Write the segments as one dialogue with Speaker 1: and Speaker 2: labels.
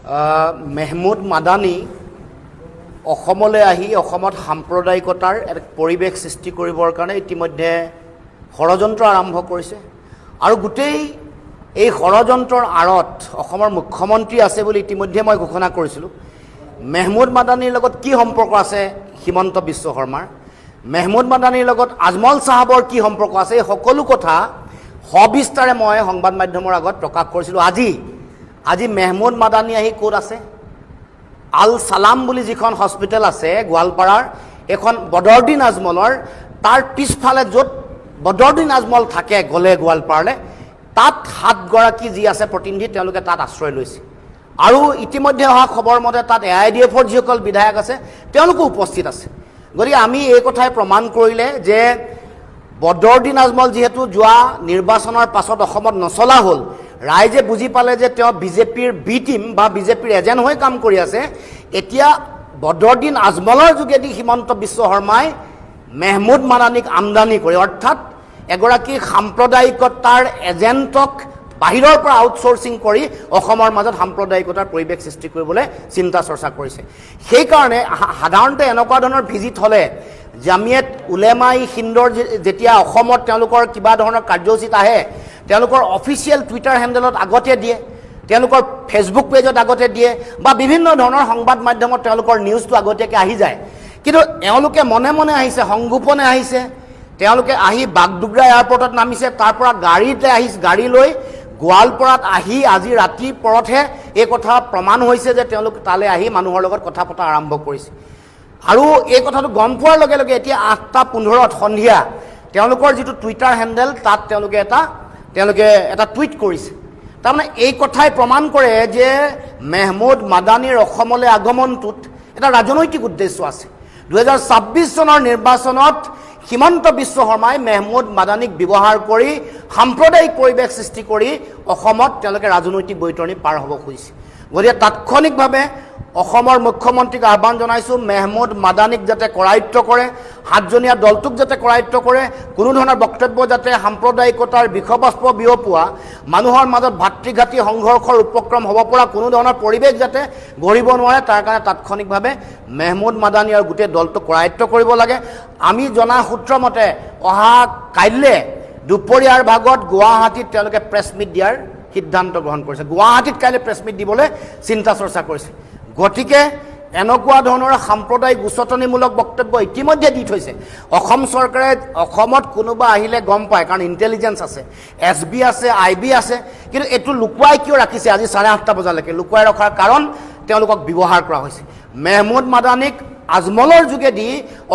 Speaker 1: মেহমুদ মাদানী অসমলৈ আহি অসমত সাম্প্ৰদায়িকতাৰ এক পৰিৱেশ সৃষ্টি কৰিবৰ কাৰণে ইতিমধ্যে ষড়যন্ত্ৰ আৰম্ভ কৰিছে আৰু গোটেই এই ষড়যন্ত্ৰৰ আঁৰত অসমৰ মুখ্যমন্ত্ৰী আছে বুলি ইতিমধ্যে মই ঘোষণা কৰিছিলোঁ। মেহমুদ মাদানীৰ লগত কি সম্পৰ্ক আছে হিমন্ত বিশ্ব শৰ্মাৰ, মেহমুদ মাদানীৰ লগত আজমল চাহাবৰ কি সম্পৰ্ক আছে, এই সকলো কথা সবিস্তাৰে মই সংবাদ মাধ্যমৰ আগত প্ৰকাশ কৰিছিলোঁ। আজি মেহমুদ মাদানী আহি ক'ত আছে? আল সালাম বুলি যিখন হস্পিটেল আছে গোৱালপাৰাৰ, এখন বদৰুদ্দিন আজমলৰ তাৰ পিছফালে য'ত বদৰুদ্দিন আজমল থাকে গ'লে গোৱালপাৰালৈ, তাত 7 গৰাকী যি আছে প্ৰতিনিধি তেওঁলোকে তাত আশ্ৰয় লৈছে আৰু ইতিমধ্যে অহা খবৰ মতে তাত AIDFৰ যিসকল বিধায়ক আছে তেওঁলোকো উপস্থিত আছে। গতিকে আমি এই কথাই প্ৰমাণ কৰিলে যে বদৰুদ্দিন আজমল যিহেতু যোৱা নিৰ্বাচনৰ পাছত অসমত নচলা হ'ল, ৰাইজে বুজি পালে যে তেওঁ বিজেপিৰ বি টিম বা বিজেপিৰ এজেণ্ট হৈ কাম কৰি আছে। এতিয়া বদৰুদ্দিন আজমলৰ যোগেদি হিমন্ত বিশ্ব শৰ্মাই মেহমুদ মাদানীক আমদানি কৰি, অৰ্থাৎ এগৰাকী সাম্প্ৰদায়িকতাৰ এজেণ্টক বাহিৰৰ পৰা আউটচোৰ্চিং কৰি অসমৰ মাজত সাম্প্ৰদায়িকতাৰ পৰিৱেশ সৃষ্টি কৰিবলৈ চিন্তা চৰ্চা কৰিছে। সেইকাৰণে সাধাৰণতে এনেকুৱা ধৰণৰ ভিজিট হ'লে জামিয়াত উলেমাই হিন্দৰ যেতিয়া অসমত তেওঁলোকৰ কিবা ধৰণৰ কাৰ্যসূচীত আহে, তেওঁলোকৰ অফিচিয়েল টুইটাৰ হেণ্ডেলত আগতে দিয়ে, তেওঁলোকৰ ফেচবুক পেজত আগতে দিয়ে বা বিভিন্ন ধৰণৰ সংবাদ মাধ্যমত তেওঁলোকৰ নিউজটো আগতীয়াকৈ আহি যায়। কিন্তু এওঁলোকে মনে মনে আহিছে, সংগোপনে আহিছে, তেওঁলোকে আহি বাগডোগৰা এয়াৰপৰ্টত নামিছে, তাৰ পৰা গাড়ী লৈ গোৱালপাৰাত আহি আজি ৰাতিৰ পৰতহে এই কথা প্ৰমাণ হৈছে যে তেওঁলোক তালৈ আহি মানুহৰ লগত কথা পতা আৰম্ভ কৰিছে। আৰু এই কথাটো গম পোৱাৰ লগে লগে এতিয়া 8:15 সন্ধিয়া তেওঁলোকৰ যিটো টুইটাৰ হেণ্ডেল তাত তেওঁলোকে এটা টুইট কৰিছে। তাৰমানে এই কথাই প্ৰমাণ কৰে যে মেহমুদ মাদানীৰ অসমলৈ আগমনটোত এটা ৰাজনৈতিক উদ্দেশ্য আছে। 2026 চনৰ নিৰ্বাচনত হিমন্ত বিশ্ব শৰ্মাই মেহমুদ মাদানীক ব্যৱহাৰ কৰি সাম্প্ৰদায়িক পৰিৱেশ সৃষ্টি কৰি অসমত তেওঁলোকে ৰাজনৈতিক বৈতৰণি পাৰ হ'ব খুজিছে। গতিকে তাৎক্ষণিকভাৱে অসমৰ মুখ্যমন্ত্ৰীক আহ্বান জনাইছোঁ, মেহমুদ মাদানীক যাতে কৰায়ত্ব কৰে, 7জনীয়া দলটোক যাতে কৰায়ত্ব কৰে, কোনো ধৰণৰ বক্তব্য যাতে সাম্প্ৰদায়িকতাৰ বিষবাষ্প বিয়পোৱা, মানুহৰ মাজত ভাতৃঘাতী সংঘৰ্ষৰ উপক্ৰম হ'ব পৰা কোনো ধৰণৰ পৰিৱেশ যাতে গঢ়িব নোৱাৰে, তাৰ কাৰণে তাৎক্ষণিকভাৱে মেহমুদ মাদানী আৰু গোটেই দলটোক কৰায়ত্ব কৰিব লাগে। আমি জনা সূত্ৰমতে অহা কাইলৈ দুপৰীয়াৰ ভাগত গুৱাহাটীত তেওঁলোকে প্ৰেছ মিট দিয়াৰ সিদ্ধান্ত গ্ৰহণ কৰিছে। গুৱাহাটীত কাইলৈ প্ৰেছ মিট দিবলৈ চিন্তা চৰ্চা কৰিছে। গতিকে এনেকুৱা ধৰণৰ সাম্প্ৰদায়িক উচতনিমূলক বক্তব্য ইতিমধ্যে দি থৈছে। অসম চৰকাৰে অসমত কোনোবা আহিলে গম পায়, কাৰণ ইণ্টেলিজেঞ্চ আছে, SB আছে, IB আছে, কিন্তু এইটো লুকুৱাই কিয় ৰাখিছে আজি 8:30 বজালৈকে? লুকুৱাই ৰখাৰ কাৰণ তেওঁলোকক ব্যৱহাৰ কৰা হৈছে। মেহমুদ মাদানীক আজমলৰ যোগেদি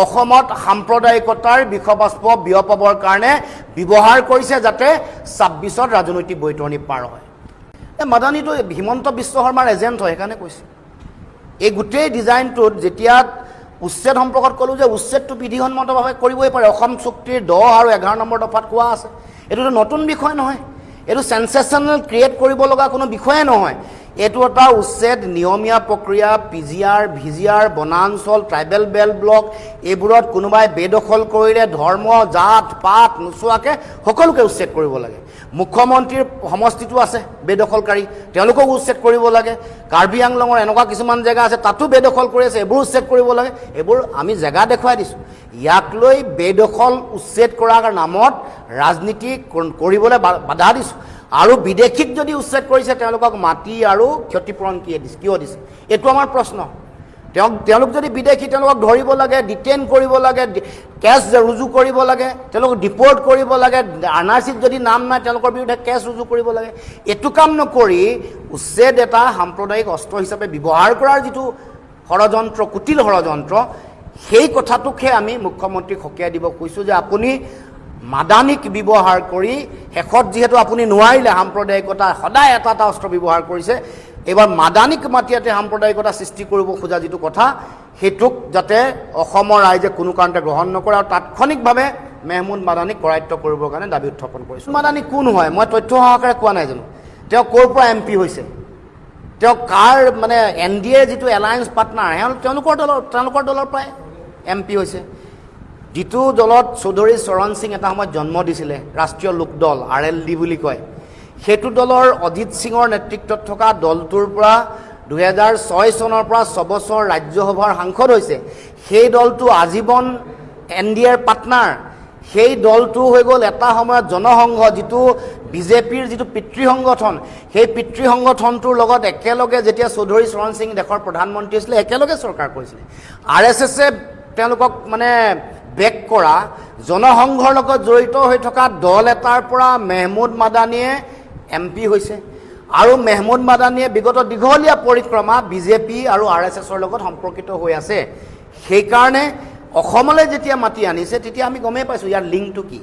Speaker 1: অসমত সাম্প্ৰদায়িকতাৰ বিষবাষ্প বিয়পাবৰ কাৰণে ব্যৱহাৰ কৰিছে যাতে 26ত ৰাজনৈতিক বৈতৰণি পাৰ হয়। মাদানীটো হিমন্ত বিশ্ব শৰ্মাৰ এজেণ্ট হয়, সেইকাৰণে কৈছে। এই গোটেই ডিজাইনটোত যেতিয়া উচ্ছেদ সম্পৰ্কত ক'লোঁ যে উচ্ছেদটো বিধিসন্মতভাৱে কৰিবই পাৰে, অসম চুক্তিৰ 10 আৰু 11 নম্বৰ দফাত কোৱা আছে। এইটোতো নতুন বিষয় নহয়, এইটো চেনচেশ্যনেল ক্ৰিয়েট কৰিব লগা কোনো বিষয়ে নহয়। এইটো এটা উচ্ছেদ নিয়মীয়া প্ৰক্ৰিয়া, PGR, VGR, বনাঞ্চল, ট্ৰাইবেল বেল্ট ব্লক, এইবোৰত কোনোবাই বেদখল কৰিলে ধৰ্ম জাত পাত নোচোৱাকৈ সকলোকে উচ্ছেদ কৰিব লাগে। মুখ্যমন্ত্ৰীৰ সমষ্টিটো আছে বেদখলকাৰী, তেওঁলোকক উচ্ছেদ কৰিব লাগে। কাৰ্বি আংলঙৰ এনেকুৱা কিছুমান জেগা আছে তাতো বেদখল কৰি আছে, এইবোৰ উচ্ছেদ কৰিব লাগে। এইবোৰ আমি জেগা দেখুৱাই দিছোঁ। ইয়াক লৈ বেদখল উচ্ছেদ কৰাৰ নামত ৰাজনীতি কৰিবলৈ বাধা দিছোঁ। আৰু বিদেশীক যদি উচ্ছেদ কৰিছে তেওঁলোকক মাটি আৰু ক্ষতিপূৰণ কিয় দিছে? এইটো আমাৰ প্ৰশ্ন। তেওঁলোক যদি বিদেশী, তেওঁলোকক ধৰিব লাগে, ডিটেইন কৰিব লাগে, কেছ ৰুজু কৰিব লাগে, তেওঁলোকক ডিপৰ্ট কৰিব লাগে, NRCত যদি নাম নাই তেওঁলোকৰ বিৰুদ্ধে কেছ ৰুজু কৰিব লাগে। এইটো কাম নকৰি উচ্ছেদ এটা সাম্প্ৰদায়িক অস্ত্ৰ হিচাপে ব্যৱহাৰ কৰাৰ যিটো ষড়যন্ত্ৰ, কুটিল ষড়যন্ত্ৰ, সেই কথাটোকহে আমি মুখ্যমন্ত্ৰীক সকীয়াই দিব কৈছোঁ যে আপুনি মাদানীক ব্যৱহাৰ কৰি শেষত যিহেতু আপুনি নোৱাৰিলে, সাম্প্ৰদায়িকতা সদায় এটা অস্ত্ৰ ব্যৱহাৰ কৰিছে, এইবাৰ মাদানীক মাতি ইয়াতে সাম্প্ৰদায়িকতা সৃষ্টি কৰিব খোজা যিটো কথা, সেইটোক যাতে অসমৰ ৰাইজে কোনো কাৰণতে গ্ৰহণ নকৰে আৰু তাৎক্ষণিকভাৱে মেহমুদ মাদানীক কৰায়ত্ব কৰিবৰ কাৰণে দাবী উত্থাপন কৰিছোঁ। মাদানী কোন হয় মই তথ্য সহকাৰে কোৱা নাই জানো? তেওঁ ক'ৰ পৰা MP হৈছে, তেওঁ কাৰ মানে NDA যিটো এলায়েন্স পাৰ্টনাৰ, তেওঁলোকৰ দলৰ পৰাই MP হৈছে। যিটো দলত চৌধুৰী চৰণ সিং এটা সময়ত জন্ম দিছিলে, ৰাষ্ট্ৰীয় লোকদল RLD বুলি কয়, সেইটো দলৰ অজিত সিঙৰ নেতৃত্বত থকা দলটোৰ পৰা 2006 চনৰ পৰা 6 বছৰ ৰাজ্যসভাৰ সাংসদ হৈছে সেই দলটো আজীৱন NDAৰ পাৰ্টনাৰ সেই দলটো হৈ গ'ল এটা সময়ত জনসংঘ যিটো বিজেপিৰ যিটো পিতৃ সংগঠন সেই পিতৃ সংগঠনটোৰ লগত একেলগে যেতিয়া চৌধুৰী চৰণ সিং দেশৰ প্ৰধানমন্ত্ৰী আছিলে একেলগে চৰকাৰ কৰিছিলে RSSে তেওঁলোকক মানে বেক কৰা জনসংঘৰ লগত জড়িত হৈ থকা দল এটাৰ পৰা মেহমুদ মাদানীয়ে MP হৈছে আৰু মেহমুদ মাদানীয়ে বিগত দীঘলীয়া পৰিক্ৰমা বিজেপি আৰু RSSৰ লগত সম্পৰ্কিত হৈ আছে সেইকাৰণে অসমলৈ যেতিয়া মাতি আনিছে তেতিয়া আমি গমেই পাইছোঁ ইয়াৰ লিংকটো কি